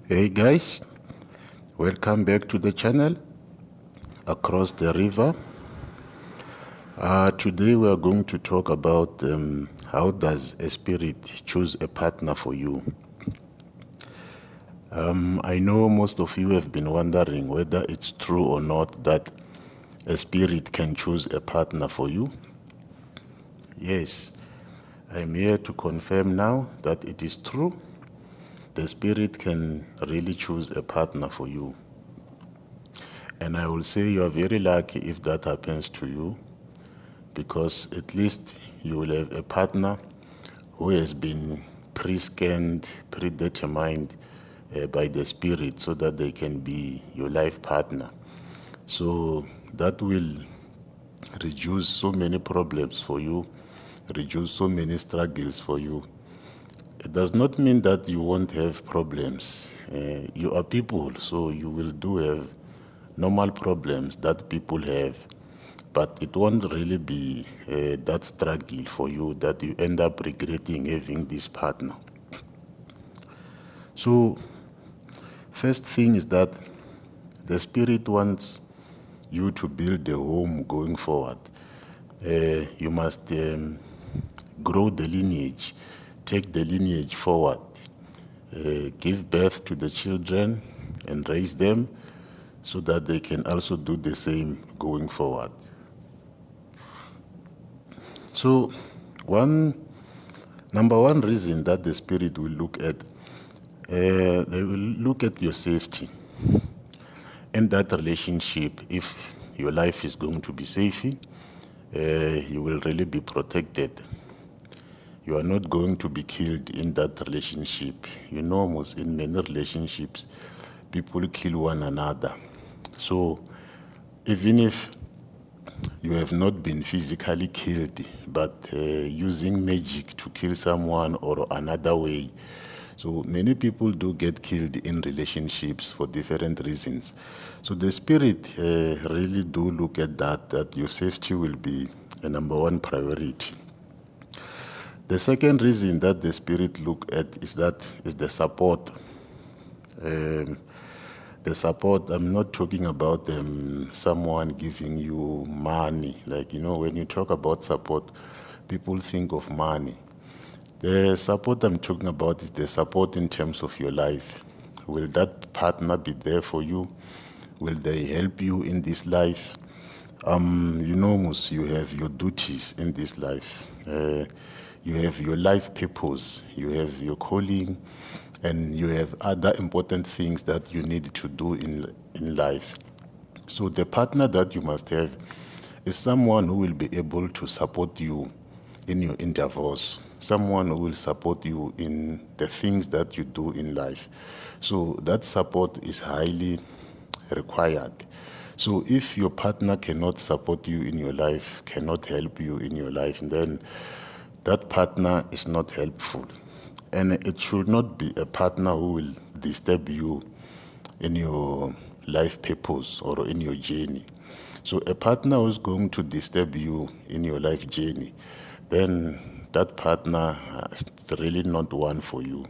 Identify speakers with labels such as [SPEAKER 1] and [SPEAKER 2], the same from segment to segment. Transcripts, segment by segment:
[SPEAKER 1] Hey guys, welcome back to the channel Across the River. Today we are going to talk about how does a spirit choose a partner for you. I know most of you have been wondering whether it's true or not that a spirit can choose a partner for you. Yes, I'm here to confirm now that it is true. The spirit can really choose a partner for you. And I will say you are very lucky if that happens to you, because at least you will have a partner who has been pre-scanned, predetermined by the spirit so that they can be your life partner. So that will reduce so many problems for you, reduce so many struggles for you. It does not mean that you won't have problems. You are people, so you will do have normal problems that people have, but it won't really be that struggle for you that you end up regretting having this partner. So, first thing is that the spirit wants you to build a home going forward. You must grow the lineage, take the lineage forward, give birth to the children and raise them so that they can also do the same going forward. So, number one reason that the spirit will look at, they will look at your safety in that relationship. If your life is going to be safe, you will really be protected. You are not going to be killed in that relationship. You know, most in many relationships, people kill one another. So, even if you have not been physically killed, but using magic to kill someone or another way. So many people do get killed in relationships for different reasons. So the spirit really do look at that your safety will be a number one priority. The second reason that the spirit look at is the support. The support, I'm not talking about someone giving you money. Like, when you talk about support, people think of money. The support I'm talking about is the support in terms of your life. Will that partner be there for you? Will they help you in this life? Most you have your duties in this life. You have your life purpose. You have your calling, and you have other important things that you need to do in life. So the partner that you must have is someone who will be able to support you in your endeavors, someone who will support you in the things that you do in life. So that support is highly required. So if your partner cannot support you in your life, cannot help you in your life, then that partner is not helpful. And it should not be a partner who will disturb you in your life purpose or in your journey. So a partner who's going to disturb you in your life journey, then that partner is really not one for you.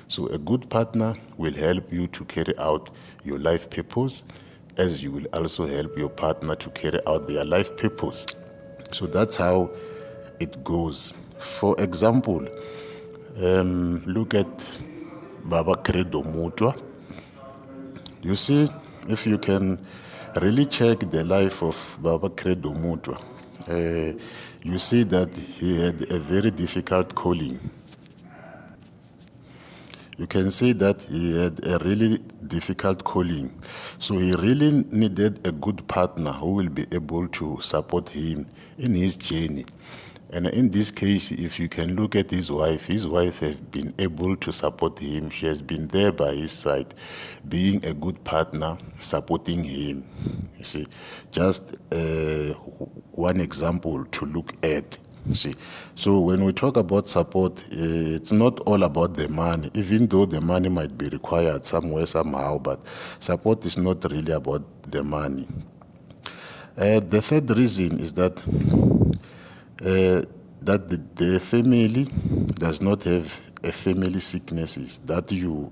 [SPEAKER 1] So a good partner will help you to carry out your life purpose, as you will also help your partner to carry out their life purpose. So that's how it goes. For example, look at Baba Credo Mutwa. You see, if you can really check the life of Baba Credo Mutwa, you see that he had a very difficult calling. You can see that he had a really difficult calling. So he really needed a good partner who will be able to support him in his journey. And in this case, if you can look at his wife has been able to support him. She has been there by his side, being a good partner, supporting him. You see, just one example to look at. See, so when we talk about support, it's not all about the money, even though the money might be required somewhere, somehow, but support is not really about the money. The third reason is that the family does not have a family sicknesses that you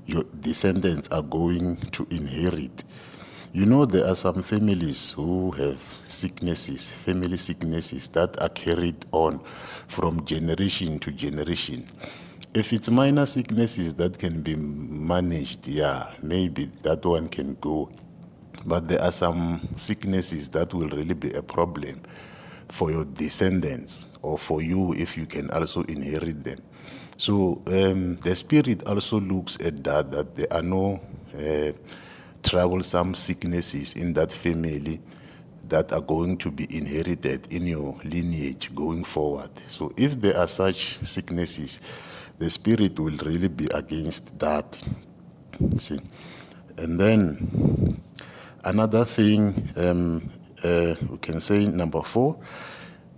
[SPEAKER 1] your descendants are going to inherit. You know, there are some families who have sicknesses, family sicknesses that are carried on from generation to generation. If it's minor sicknesses that can be managed, yeah, maybe that one can go. But there are some sicknesses that will really be a problem for your descendants or for you if you can also inherit them. So the spirit also looks at that there are no troublesome sicknesses in that family that are going to be inherited in your lineage going forward. So if there are such sicknesses, the spirit will really be against that. See, and then another thing we can say number 4,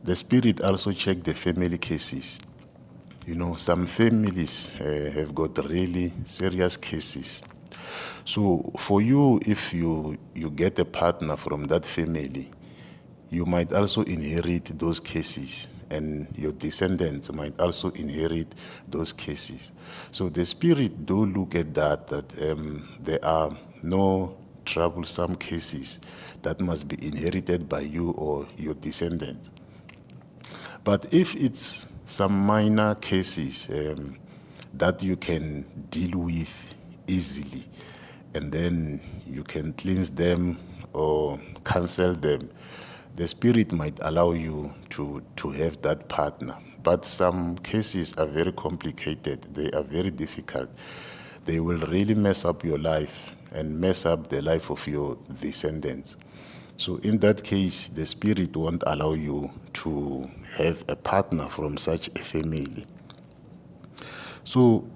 [SPEAKER 1] the spirit also check the family cases. You know, some families have got really serious cases. So for you, if you get a partner from that family, you might also inherit those cases, and your descendants might also inherit those cases. So the spirit do look at that there are no troublesome cases that must be inherited by you or your descendants. But if it's some minor cases that you can deal with easily, and then you can cleanse them or cancel them, the spirit might allow you to have that partner. But some cases are very complicated, they are very difficult. They will really mess up your life and mess up the life of your descendants. So in that case, the spirit won't allow you to have a partner from such a family. So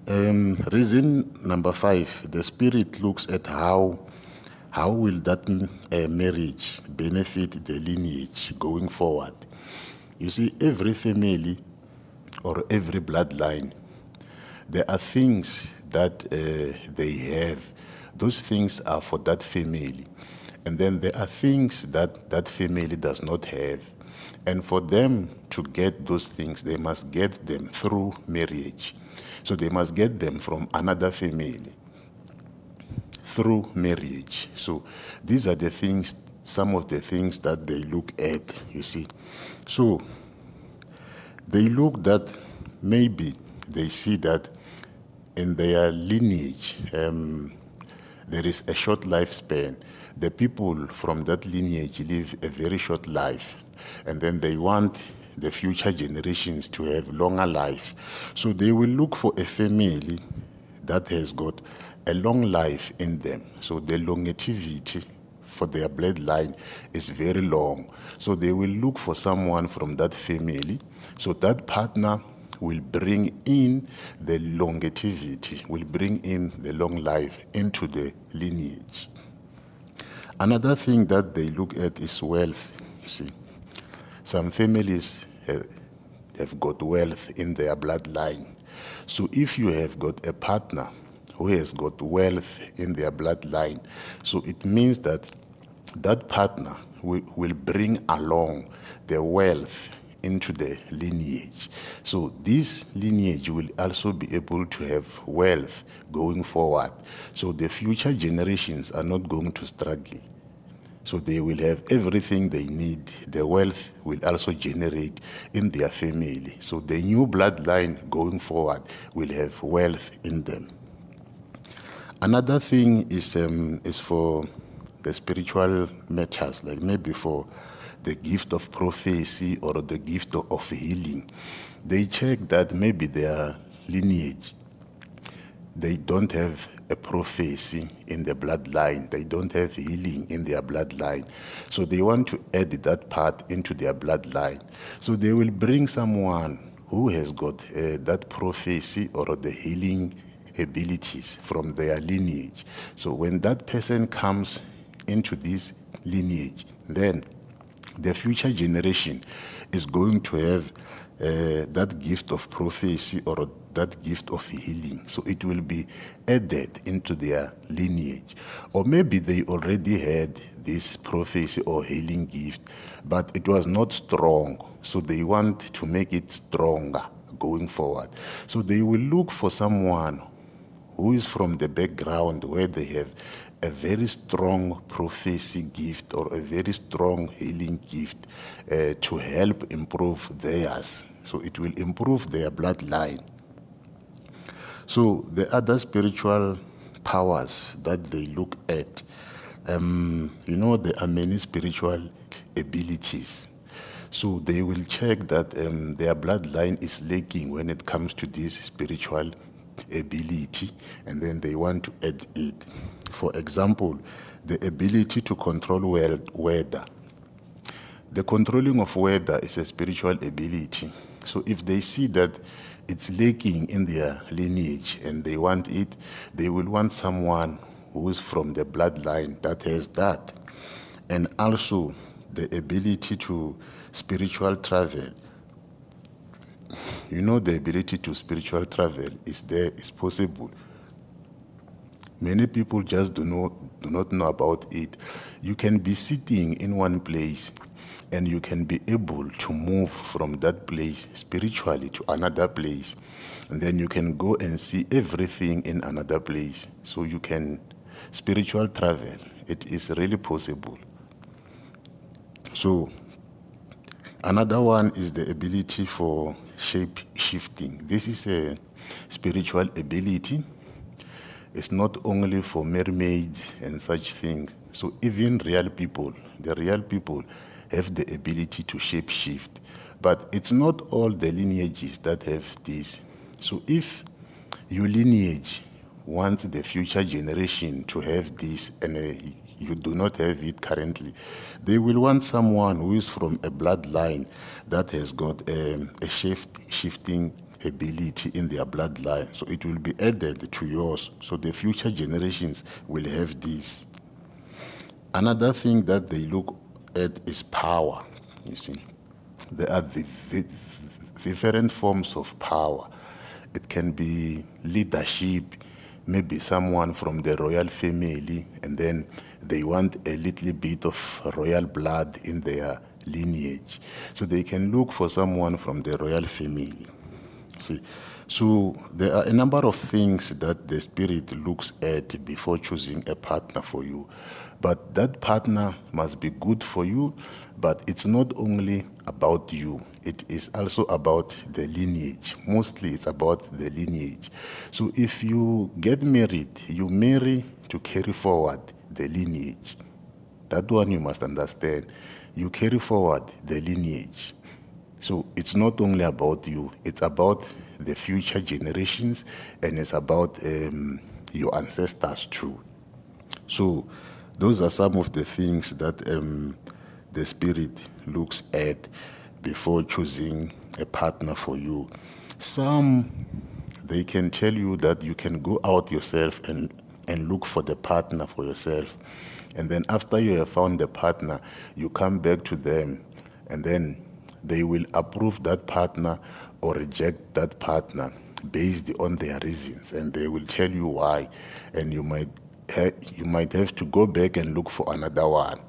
[SPEAKER 1] reason number 5, the spirit looks at how will that marriage benefit the lineage going forward. You see, every family or every bloodline, there are things that they have. Those things are for that family. And then there are things that that family does not have. And for them to get those things, they must get them through marriage. So they must get them from another family through marriage. So these are the things, some of the things that they look at, you see. So they look that maybe they see that in their lineage, there is a short lifespan. The people from that lineage live a very short life, and then they want the future generations to have longer life. So they will look for a family that has got a long life in them. So the longevity for their bloodline is very long. So they will look for someone from that family. So that partner will bring in the longevity, will bring in the long life into the lineage. Another thing that they look at is wealth. You see, some families have got wealth in their bloodline. So if you have got a partner who has got wealth in their bloodline, so it means that that partner will bring along the wealth into the lineage. So this lineage will also be able to have wealth going forward. So the future generations are not going to struggle. So they will have everything they need. The wealth will also generate in their family. So the new bloodline going forward will have wealth in them. Another thing is for the spiritual matters, like maybe for the gift of prophecy or the gift of healing. They check that maybe their lineage, they don't have a prophecy in the bloodline. They don't have healing in their bloodline. So they want to add that part into their bloodline. So they will bring someone who has got that prophecy or the healing abilities from their lineage. So when that person comes into this lineage, then the future generation is going to have that gift of prophecy or that gift of healing. So it will be added into their lineage. Or maybe they already had this prophecy or healing gift, but it was not strong. So they want to make it stronger. going forward. So they will look for someone who is from the background where they have a very strong prophecy gift or a very strong healing gift to help improve theirs. So it will improve their bloodline. So the other spiritual powers that they look at, there are many spiritual abilities. So they will check that their bloodline is lacking when it comes to this spiritual ability, and then they want to add it. For example, the ability to control weather. The controlling of weather is a spiritual ability. So if they see that it's lacking in their lineage and they want it, they will want someone who's from the bloodline that has that. And also the ability to spiritual travel. The ability to spiritual travel is there, is possible. Many people just do not know about it. You can be sitting in one place and you can be able to move from that place spiritually to another place. And then you can go and see everything in another place. So you can spiritual travel. It is really possible. So another one is the ability for shape shifting. This is a spiritual ability. It's not only for mermaids and such things. So even real people, the real people have the ability to shape shift. But it's not all the lineages that have this. So if your lineage wants the future generation to have this and you do not have it currently, they will want someone who is from a bloodline that has got a shifting ability in their bloodline. So it will be added to yours. So the future generations will have this. Another thing that they look at is power. You see, there are the different forms of power. It can be leadership, maybe someone from the royal family, and then they want a little bit of royal blood in their lineage. So they can look for someone from the royal family. See? So there are a number of things that the spirit looks at before choosing a partner for you. But that partner must be good for you, but it's not only about you. It is also about the lineage. Mostly it's about the lineage. So if you get married, you marry to carry forward the lineage. That one you must understand. You carry forward the lineage. So it's not only about you, it's about the future generations, and it's about your ancestors too. So those are some of the things that the spirit looks at before choosing a partner for you. Some, they can tell you that you can go out yourself and look for the partner for yourself. And then after you have found the partner, you come back to them, and then they will approve that partner or reject that partner based on their reasons, and they will tell you why, and you might have to go back and look for another one.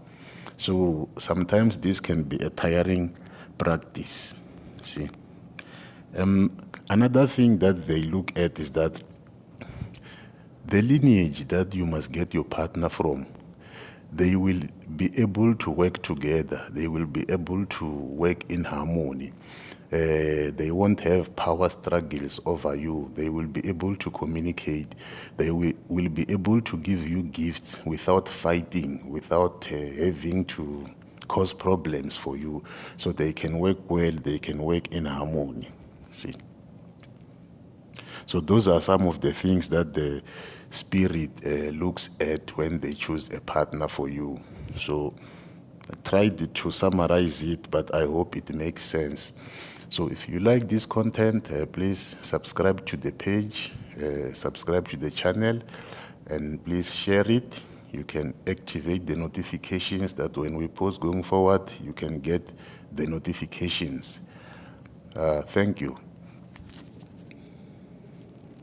[SPEAKER 1] So sometimes this can be a tiring practice. See, another thing that they look at is that the lineage that you must get your partner from, they will be able to work together. They will be able to work in harmony. They won't have power struggles over you. They will be able to communicate. They will be able to give you gifts without fighting, without having to cause problems for you. So they can work well, they can work in harmony. See? So those are some of the things that the spirit looks at when they choose a partner for you. So I tried to summarize it, but I hope it makes sense. So if you like this content, please subscribe to the page, subscribe to the channel, and please share it. You can activate the notifications that when we post going forward, you can get the notifications. Thank you.